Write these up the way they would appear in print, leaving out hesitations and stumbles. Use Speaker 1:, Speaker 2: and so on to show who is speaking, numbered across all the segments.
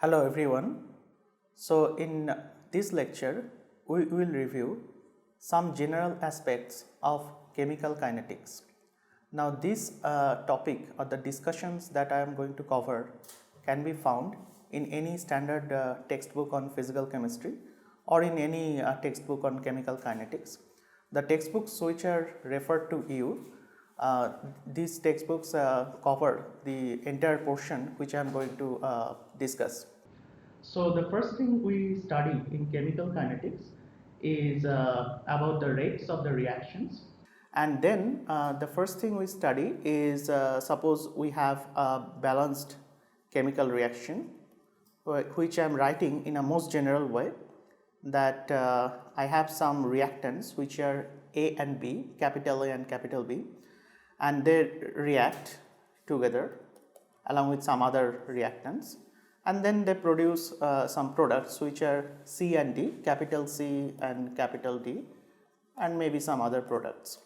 Speaker 1: Hello everyone. So in this lecture we will review some general aspects of chemical kinetics. Now this topic or the discussions that I am going to cover can be found in any standard textbook on physical chemistry or in any textbook on chemical kinetics. The textbooks which are referred to you, these textbooks cover the entire portion which I am going to discuss. So the first thing we study in chemical kinetics is about the rates of the reactions. And then the first thing we study is suppose we have a balanced chemical reaction which I am writing in a most general way, that I have some reactants which are A and B, capital A and capital B, and they react together along with some other reactants, and then they produce some products which are C and D, capital C and capital D, and maybe some other products.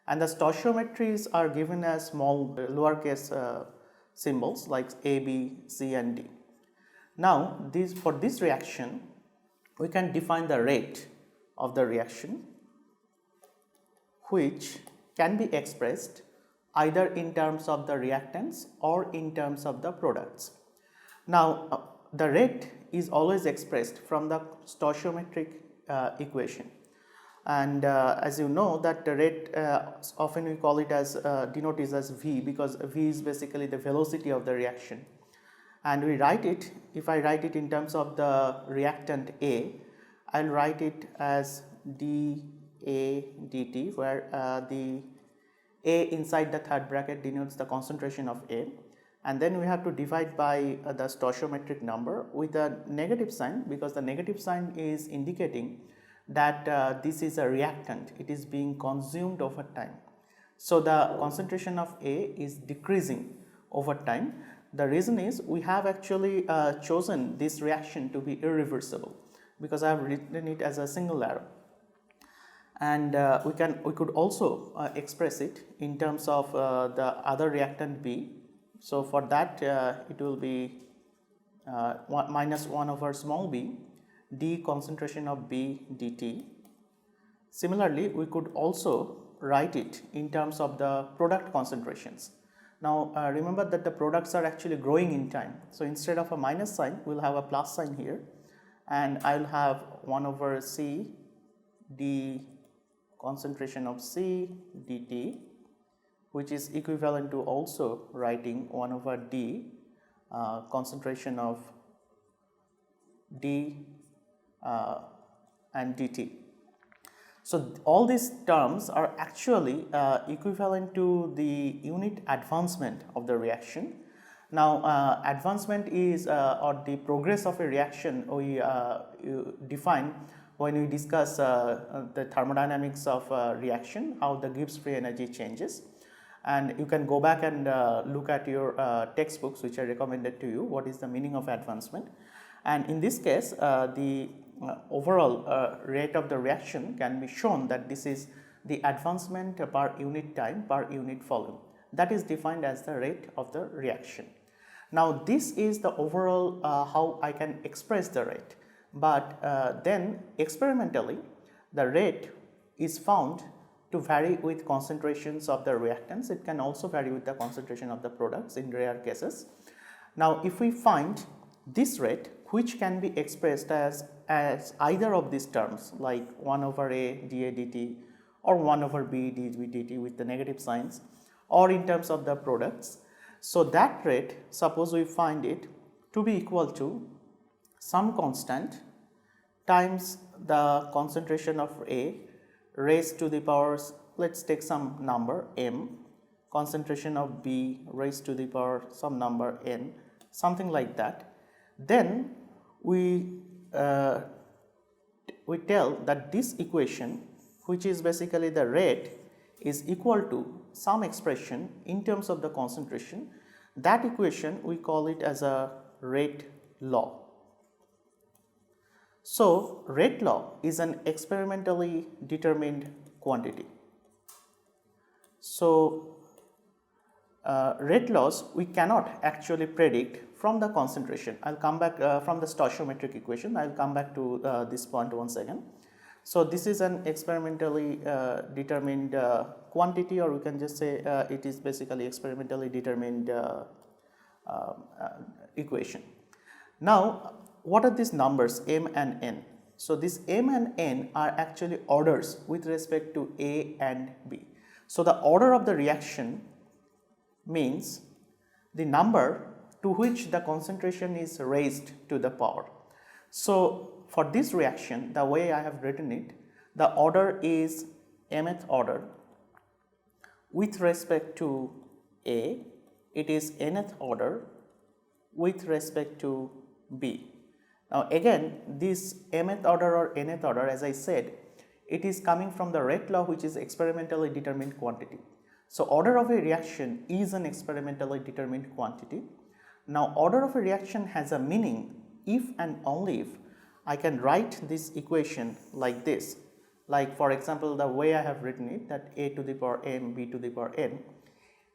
Speaker 1: And the stoichiometries are given as small lowercase symbols like A, B, C and D. Now for this reaction we can define the rate of the reaction, which can be expressed either in terms of the reactants or in terms of the products. Now the rate is always expressed from the stoichiometric equation, and as you know that the rate often we call it as denote it as V, because V is basically the velocity of the reaction, and we write it, if I write it in terms of the reactant A, I will write it as dA dt, where the A inside the third bracket denotes the concentration of A, and then we have to divide by the stoichiometric number with a negative sign, because the negative sign is indicating that this is a reactant, it is being consumed over time. So the concentration of A is decreasing over time. The reason is we have actually chosen this reaction to be irreversible, because I have written it as a single arrow, and we could also express it in terms of the other reactant B. So for that it will be minus 1 over small b d concentration of B dt. Similarly, we could also write it in terms of the product concentrations. Now remember that the products are actually growing in time, so instead of a minus sign we will have a plus sign here, and I will have 1 over C d concentration of C dt, which is equivalent to also writing 1 over D concentration of D and dt. So all these terms are actually equivalent to the unit advancement of the reaction. Now advancement is or the progress of a reaction we define when we discuss the thermodynamics of reaction, how the Gibbs free energy changes. And you can go back and look at your textbooks which are recommended to you, what is the meaning of advancement. And in this case the overall rate of the reaction can be shown that this is the advancement per unit time per unit volume, that is defined as the rate of the reaction. Now this is the overall how I can express the rate, but then experimentally the rate is found to vary with concentrations of the reactants. It can also vary with the concentration of the products in rare cases. Now if we find this rate, which can be expressed as either of these terms, like 1 over A dA dt or 1 over B dB dt with the negative signs, or in terms of the products, so that rate, suppose we find it to be equal to some constant times the concentration of A raised to the powers, let us take some number m, concentration of B raised to the power some number n, something like that. Then we tell that this equation, which is basically the rate, is equal to some expression in terms of the concentration. That equation we call it as a rate law. So rate law is an experimentally determined quantity. So rate laws we cannot actually predict from the concentration. I'll come back from the stoichiometric equation. I'll come back to this point once again. So this is an experimentally determined quantity, or we can just say it is basically experimentally determined equation. Now, what are these numbers m and n? So these m and n are actually orders with respect to A and B. So the order of the reaction means the number to which the concentration is raised to the power. So for this reaction, the way I have written it, the order is mth order. With respect to A, it is nth order with respect to B. Now again, this mth order or nth order, as I said, it is coming from the Rate law, which is experimentally determined quantity. So order of a reaction is an experimentally determined quantity. Now order of a reaction has a meaning if and only if I can write this equation like this. Like for example, the way I have written it, that A to the power m, B to the power n.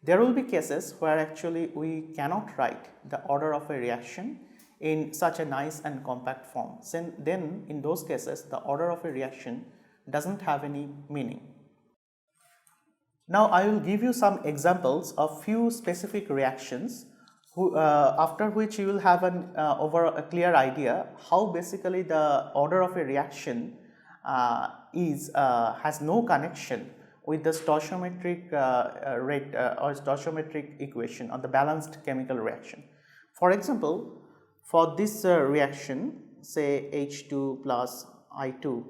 Speaker 1: There will be cases where actually we cannot write the order of a reaction in such a nice and compact form. Then in those cases, the order of a reaction doesn't have any meaning. Now I will give you some examples of few specific reactions after which you will have an a clear idea how basically the order of a reaction has no connection with the stoichiometric rate or stoichiometric equation or the balanced chemical reaction. For example, for this reaction, say H2 plus I2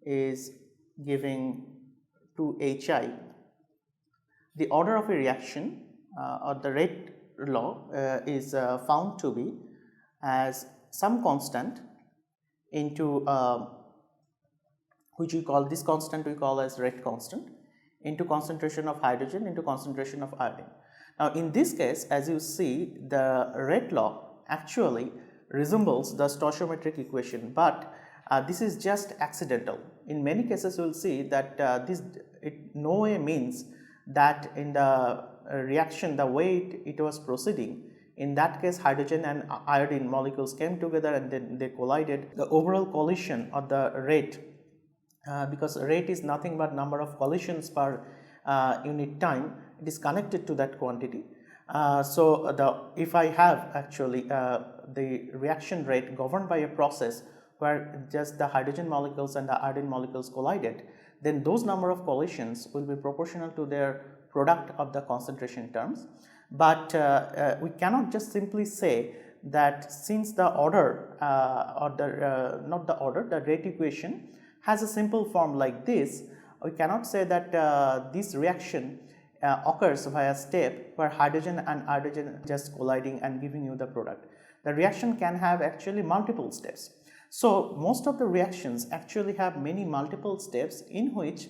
Speaker 1: is giving 2HI, the order of a reaction or the Rate law is found to be as some constant into which we call this constant we call as Rate constant into concentration of hydrogen into concentration of iodine. Now in this case, as you see, the Rate law actually resembles the stoichiometric equation, but this is just accidental. In many cases you will see that this no way means that in the reaction the way it was proceeding, in that case hydrogen and iodine molecules came together and then they collided. The overall collision of the rate, because rate is nothing but number of collisions per unit time, it is connected to that quantity. If I have actually the reaction rate governed by a process where just the hydrogen molecules and the iodine molecules collided, then those number of collisions will be proportional to their product of the concentration terms. But we cannot just simply say that since the order or the not the order, the rate equation has a simple form like this, we cannot say that this reaction occurs via step where hydrogen and hydrogen just colliding and giving you the product. The reaction can have actually multiple steps. So most of the reactions actually have many multiple steps in which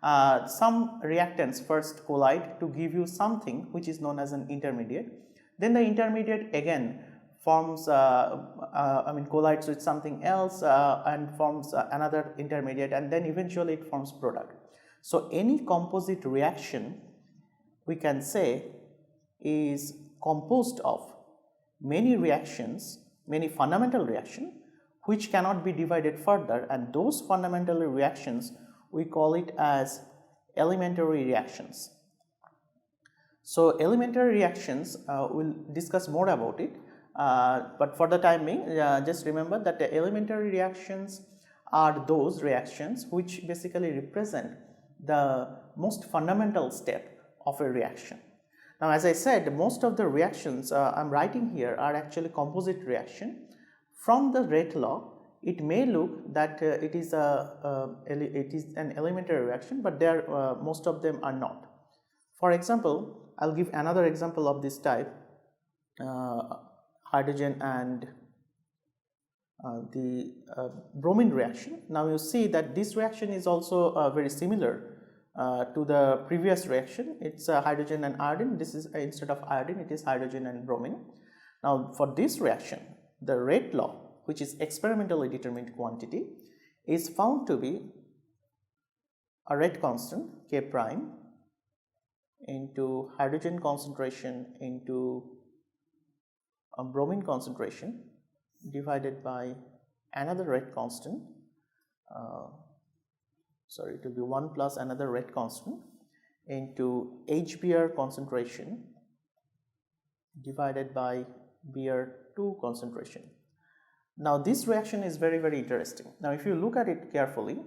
Speaker 1: some reactants first collide to give you something which is known as an intermediate. Then the intermediate again forms collides with something else and forms another intermediate, and then eventually it forms product. So any composite reaction we can say is composed of many reactions, many fundamental reactions which cannot be divided further, and those fundamental reactions we call it as elementary reactions. So elementary reactions we'll discuss more about it, but for the time being just remember that the elementary reactions are those reactions which basically represent the most fundamental step of a reaction. Now as I said, most of the reactions I am writing here are actually composite reaction. From the Rate law, it may look that it is an elementary reaction, but there most of them are not. For example, I will give another example of this type, hydrogen and the bromine reaction. Now you see that this reaction is also very similar to the previous reaction. It's hydrogen and iodine. This is instead of iodine, it is hydrogen and bromine. Now for this reaction, the Rate law, which is experimentally determined quantity, is found to be a Rate constant K prime into hydrogen concentration into bromine concentration divided by another rate constant, it will be 1 plus another rate constant into HBr concentration divided by Br2 concentration. Now this reaction is very interesting. Now if you look at it carefully,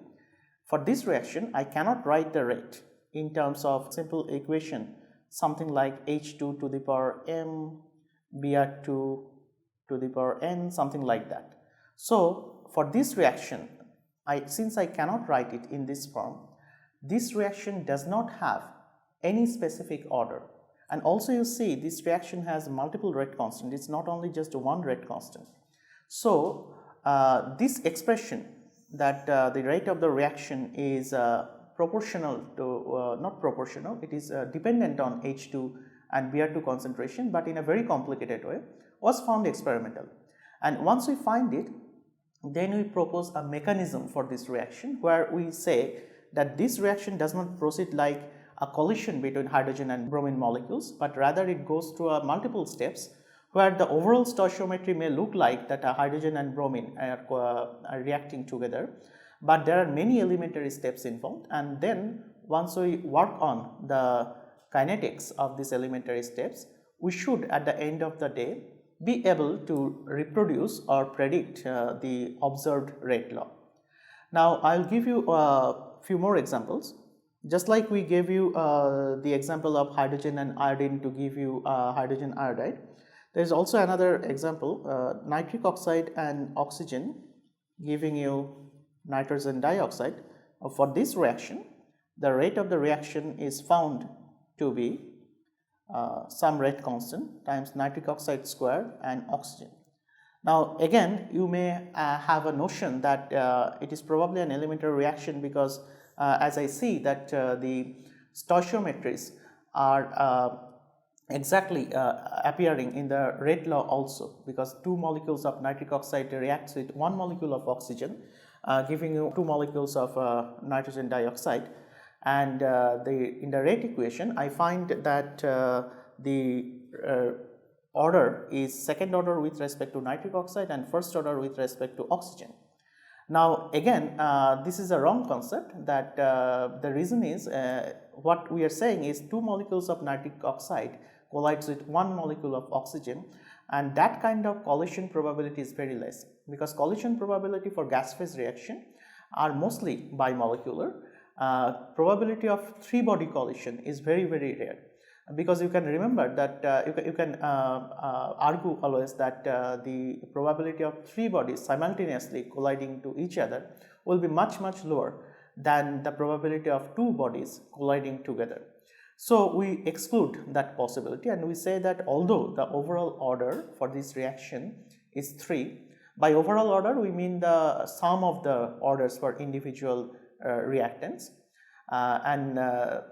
Speaker 1: for this reaction I cannot write the rate in terms of simple equation, something like H2 to the power m, Br2 to the power n, something like that. So for this reaction, since I cannot write it in this form, this reaction does not have any specific order. And also you see this reaction has multiple rate constant, it's not only just one rate constant. So this expression that the rate of the reaction is proportional to, not proportional, it is dependent on H2 and Br2 concentration, but in a very complicated way, was found experimentally. And once we find it, then we propose a mechanism for this reaction where we say that this reaction does not proceed like a collision between hydrogen and bromine molecules, but rather it goes through multiple steps where the overall stoichiometry may look like that hydrogen and bromine are reacting together, but there are many elementary steps involved, and then once we work on the kinetics of these elementary steps, we should at the end of the day be able to reproduce or predict the observed rate law. Now I will give you a few more examples. Just like we gave you the example of hydrogen and iodine to give you hydrogen iodide, there is also another example, nitric oxide and oxygen giving you nitrogen dioxide. For this reaction, the rate of the reaction is found to be some rate constant times nitric oxide squared and oxygen. Now again, you may have a notion that it is probably an elementary reaction because as I see that the stoichiometries are exactly appearing in the rate law also, because two molecules of nitric oxide reacts with one molecule of oxygen, giving you two molecules of nitrogen dioxide, and in the rate equation I find that the order is second order with respect to nitric oxide and first order with respect to oxygen. Now again, this is a wrong concept, that the reason is what we are saying is two molecules of nitric oxide collides with one molecule of oxygen, and that kind of collision probability is very less, because collision probability for gas phase reaction are mostly bimolecular. Probability of three body collision is very rare, because you can remember that you can argue always that the probability of three bodies simultaneously colliding to each other will be much lower than the probability of two bodies colliding together. So we exclude that possibility, and we say that although the overall order for this reaction is 3, by overall order we mean the sum of the orders for individual reactants, and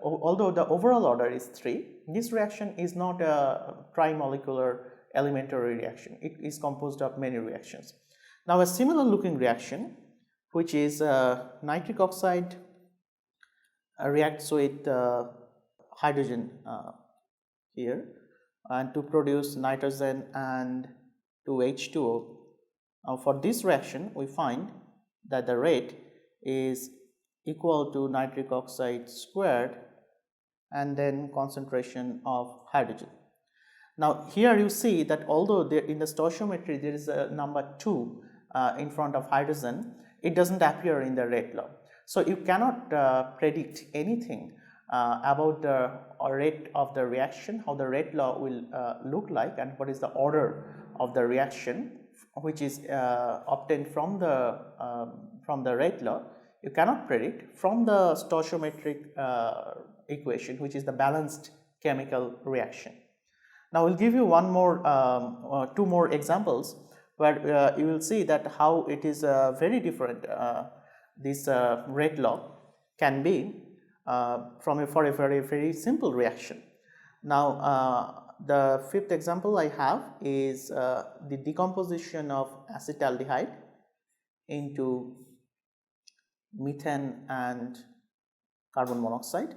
Speaker 1: although the overall order is 3, this reaction is not a trimolecular elementary reaction, it is composed of many reactions. Now a similar looking reaction, which is nitric oxide reacts with hydrogen here, and to produce nitrogen and 2H2O. Now for this reaction we find that the rate is equal to nitric oxide squared and then concentration of hydrogen. Now here you see that although there in the stoichiometry there is a number 2 in front of hydrogen, it does not appear in the rate law. So you cannot predict anything about the rate of the reaction, how the rate law will look like, and what is the order of the reaction which is obtained from the rate law. You cannot predict from the stoichiometric equation, which is the balanced chemical reaction. Now we'll give you two more examples where you will see that how it is very different. This rate law can be for a very simple reaction. Now the fifth example I have is the decomposition of acetaldehyde into methane and carbon monoxide,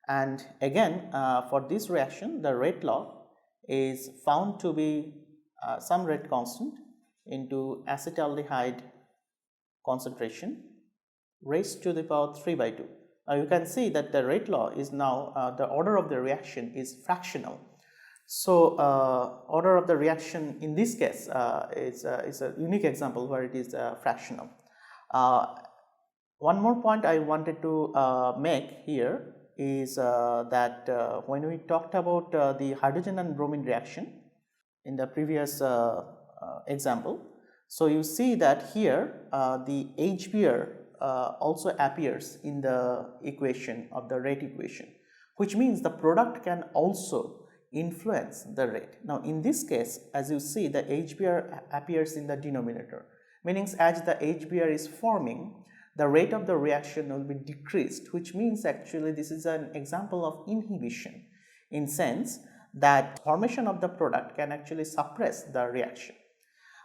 Speaker 1: and again for this reaction the rate law is found to be some rate constant into acetaldehyde concentration raised to the power 3 by 2. Now you can see that the rate law is now the order of the reaction is fractional. So order of the reaction in this case is a unique example where it is fractional. One more point I wanted to make here is that when we talked about the hydrogen and bromine reaction in the previous example, so you see that here the HBr also appears in the equation of the rate equation, which means the product can also influence the rate. Now in this case, as you see, the HBr appears in the denominator, meaning as the HBr is forming, the rate of the reaction will be decreased, which means actually this is an example of inhibition, in sense that formation of the product can actually suppress the reaction.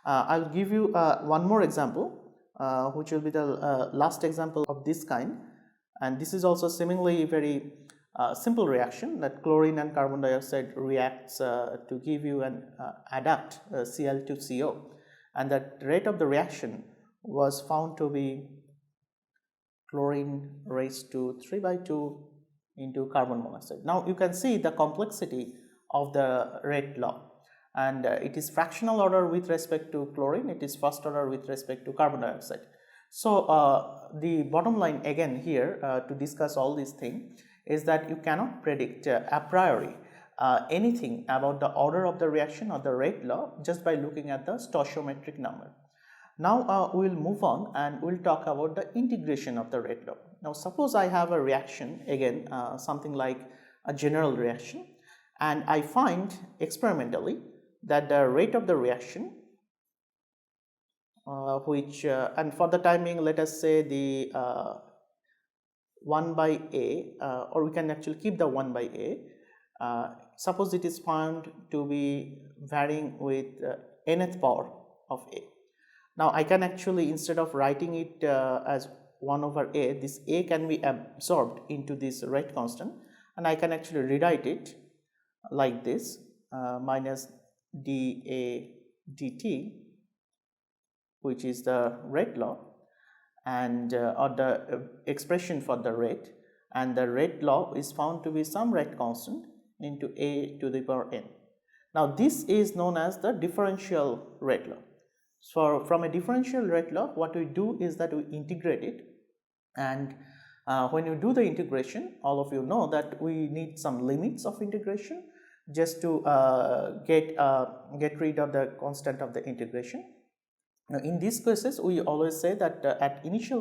Speaker 1: I'll give you one more example, which will be the last example of this kind, and this is also seemingly very simple reaction, that chlorine and carbon dioxide reacts to give you an adduct Cl to CO, and the rate of the reaction was found to be chlorine raised to 3 by 2 into carbon monoxide. Now you can see the complexity of the rate law, and it is fractional order with respect to chlorine, it is first order with respect to carbon dioxide. So the bottom line again here to discuss all these things is that you cannot predict a priori anything about the order of the reaction or the rate law just by looking at the stoichiometric number. Now we will move on and we will talk about the integration of the rate law. Now suppose I have a reaction, again something like a general reaction, and I find experimentally that the rate of the reaction and for the time being, let us say the 1 by A, or we can actually keep the 1 by A. Suppose it is found to be varying with nth power of A. Now I can actually, instead of writing it as 1 over A, this A can be absorbed into this rate constant, and I can actually rewrite it like this, minus dA dt, which is the rate law, and or the expression for the rate, and the rate law is found to be some rate constant into A to the power n. Now this is known as the differential rate law. So from a differential rate law, what we do is that we integrate it, and when you do the integration, all of you know that we need some limits of integration just to get rid of the constant of the integration. Now in these cases, we always say that at initial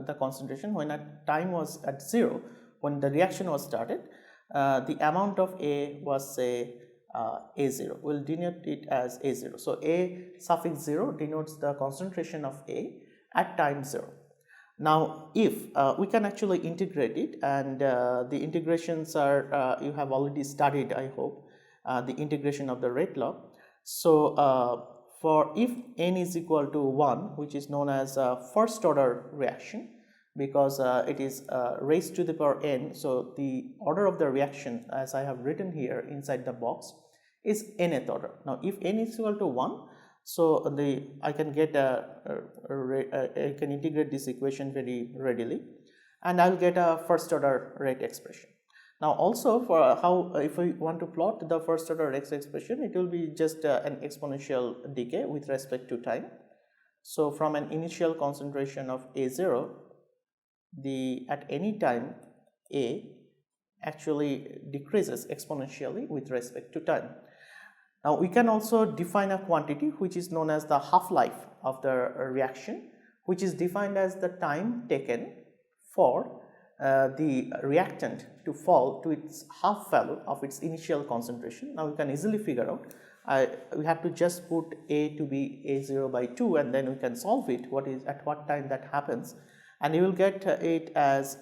Speaker 1: the concentration, when at time was at 0, when the reaction was started, the amount of A was, say, A0. We will denote it as A0. So A suffix 0 denotes the concentration of A at time 0. Now if we can actually integrate it, and the integrations are you have already studied, I hope, the integration of the rate law. So for if n is equal to 1, which is known as a first order reaction, because it is raised to the power n, so the order of the reaction, as I have written here inside the box, is nth order. Now if n is equal to 1, so I can get I can integrate this equation very readily, and I will get a first order rate expression. Now also for how, if we want to plot the first order rate expression, it will be just an exponential decay with respect to time. So from an initial concentration of A0, at any time A actually decreases exponentially with respect to time. Now we can also define a quantity which is known as the half-life of the reaction, which is defined as the time taken for the reactant to fall to its half value of its initial concentration. Now we can easily figure out, we have to just put A to be A0 by 2, and then we can solve it, at what time that happens, and you will get it as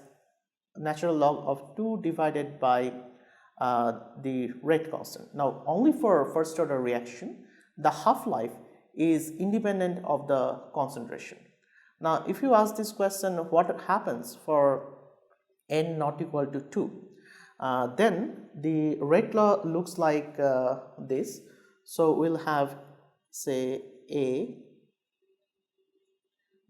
Speaker 1: natural log of 2 divided by the rate constant. Now only for first order reaction, the half-life is independent of the concentration. Now if you ask this question, what happens for n not equal to 2, then the rate law looks like this. So we'll have say A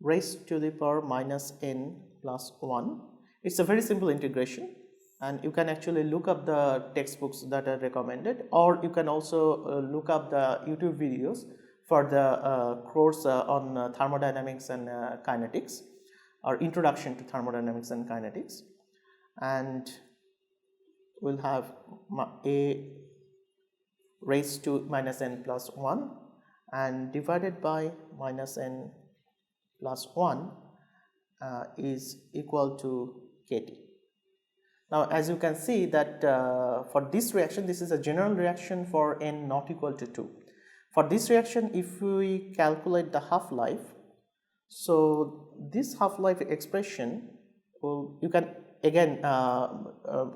Speaker 1: raised to the power minus n plus 1. It's a very simple integration, and you can actually look up the textbooks that are recommended, or you can also look up the YouTube videos for the course on thermodynamics and kinetics, or introduction to thermodynamics and kinetics. And we'll have A raised to minus n plus 1 and divided by minus n plus 1 is equal to kT. Now, as you can see that for this reaction, this is a general reaction for n not equal to 2. For this reaction, if we calculate the half-life, so this half-life expression, you can again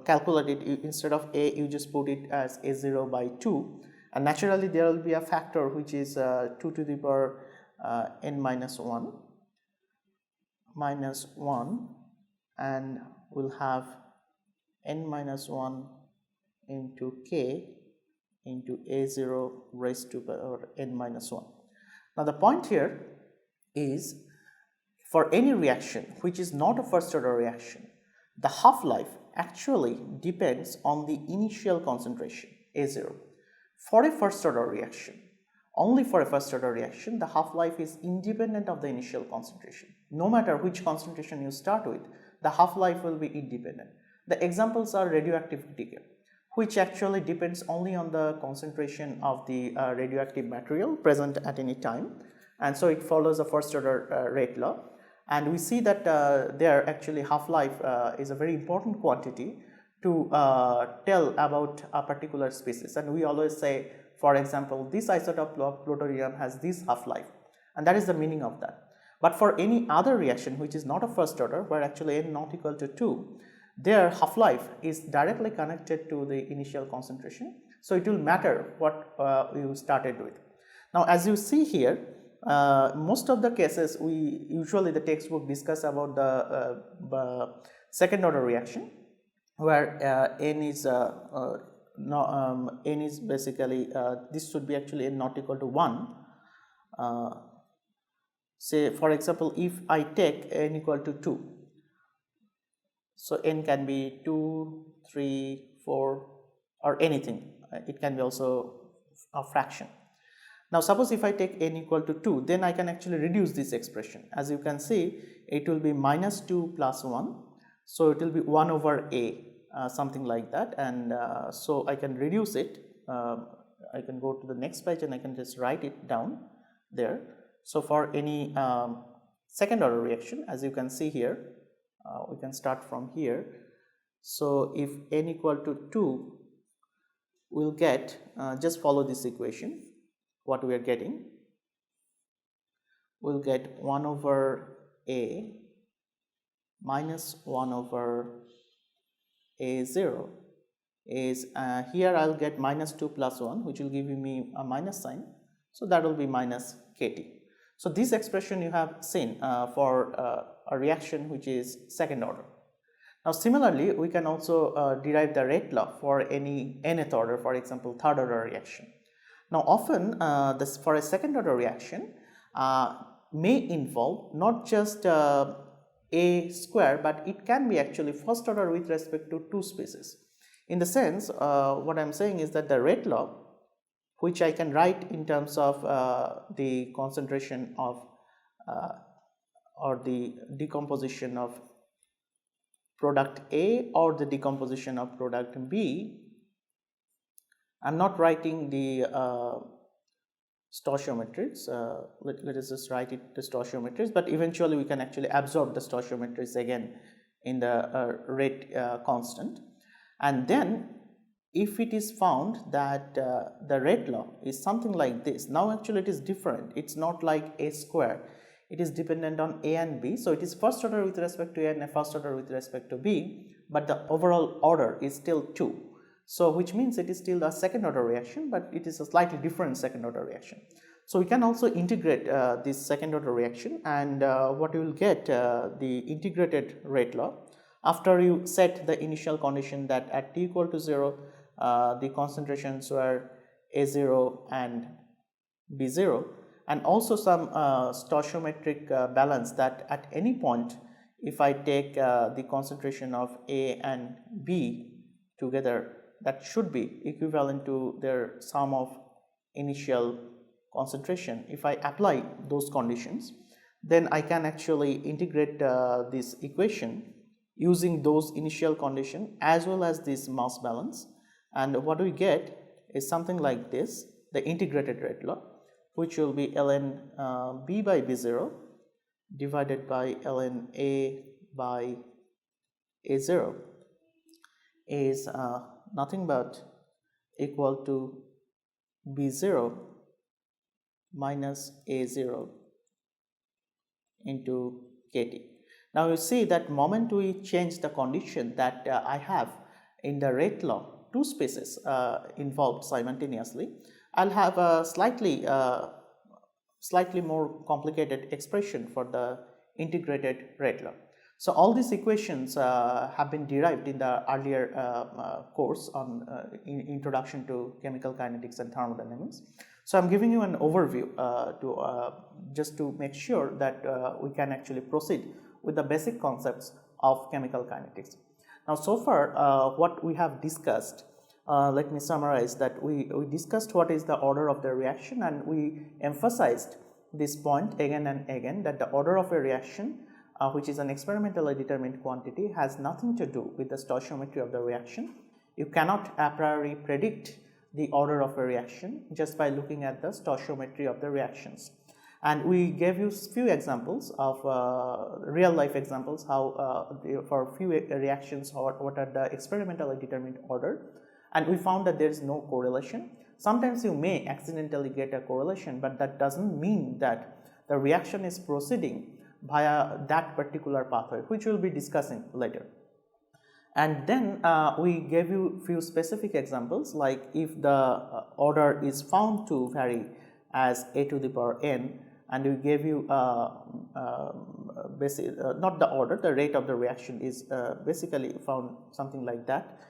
Speaker 1: calculate it. Instead of A, you just put it as A0 by 2, and naturally there will be a factor which is 2 to the power n minus 1 minus 1, and we'll have n minus 1 into k into A0 raised to power n minus 1. Now, the point here is, for any reaction which is not a first order reaction, the half-life actually depends on the initial concentration A0. For a first order reaction, only for a first order reaction, the half-life is independent of the initial concentration. No matter which concentration you start with, the half-life will be independent. The examples are radioactive decay, which actually depends only on the concentration of the radioactive material present at any time, and so it follows a first order rate law. And we see that there actually half-life is a very important quantity to tell about a particular species, and we always say, for example, this isotope of plutonium has this half-life, and that is the meaning of that. But for any other reaction which is not a first order, where actually n not equal to 2, their half-life is directly connected to the initial concentration, so it will matter what you started with. Now, as you see here, most of the cases usually the textbook discuss about the second order reaction, where n is n is basically this should be actually n not equal to 1. Say for example, if I take n equal to 2, so n can be 2, 3, 4 or anything. It can be also a fraction. Now, suppose if I take n equal to 2, then I can actually reduce this expression. As you can see, it will be minus 2 plus 1, so it will be 1 over a, something like that, and so I can reduce it. I can go to the next page and I can just write it down there. So for any second order reaction, as you can see here, we can start from here. So if n equal to 2, we'll get, just follow this equation, what we are getting, we'll get 1 over a minus 1 over a0 is, here I'll get minus 2 plus 1, which will give me a minus sign, so that will be minus kT. So this expression you have seen for a reaction which is second order. Now, similarly, we can also derive the rate law for any nth order, for example, third order reaction. Now, often for a second order reaction may involve not just a square, but it can be actually first order with respect to two species. In the sense, what I am saying is that the rate law, which I can write in terms of the concentration of or the decomposition of product A or the decomposition of product B. I am not writing the stoichiometries, let us just write it the stoichiometries, but eventually we can actually absorb the stoichiometries again in the rate constant. And then if it is found that the rate law is something like this, now actually it is different, it is not like a square, it is dependent on A and B. So it is first order with respect to A and first order with respect to B, but the overall order is still 2. So which means it is still a second order reaction, but it is a slightly different second order reaction. So we can also integrate this second order reaction, and what you will get the integrated rate law after you set the initial condition that at t equal to 0 the concentrations were A0 and B0, and also some stoichiometric balance that at any point, if I take the concentration of A and B together, that should be equivalent to their sum of initial concentration. If I apply those conditions, then I can actually integrate this equation using those initial condition as well as this mass balance, and what we get is something like this, the integrated rate law, which will be ln B by B0 divided by ln A by A0 is nothing but equal to B0 minus A0 into KT. Now you see that moment we change the condition that I have in the rate law, two spaces involved simultaneously, I'll have a slightly more complicated expression for the integrated rate law. So all these equations have been derived in the earlier course on Introduction to Chemical Kinetics and Thermodynamics. So I'm giving you an overview just to make sure that we can actually proceed with the basic concepts of chemical kinetics. Now so far what we have discussed, let me summarize that we discussed what is the order of the reaction, and we emphasized this point again and again that the order of a reaction which is an experimentally determined quantity has nothing to do with the stoichiometry of the reaction. You cannot a priori predict the order of a reaction just by looking at the stoichiometry of the reactions. And we gave you few examples of real life examples how for few reactions what are the experimentally determined order, and we found that there is no correlation. Sometimes you may accidentally get a correlation, but that doesn't mean that the reaction is proceeding via that particular pathway, which we will be discussing later. And then we gave you few specific examples, like if the order is found to vary as a to the power n, and we gave you not the order, the rate of the reaction is basically found something like that,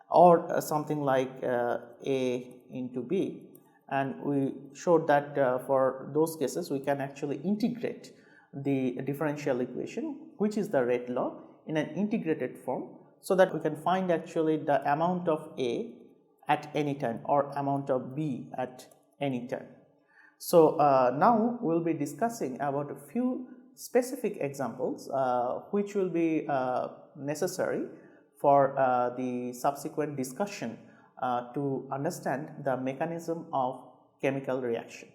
Speaker 1: or something like A into B, and we showed that for those cases we can actually integrate the differential equation, which is the rate law, in an integrated form, so that we can find actually the amount of A at any time or amount of B at any time. So now we will be discussing about a few specific examples which will be necessary for the subsequent discussion to understand the mechanism of chemical reaction.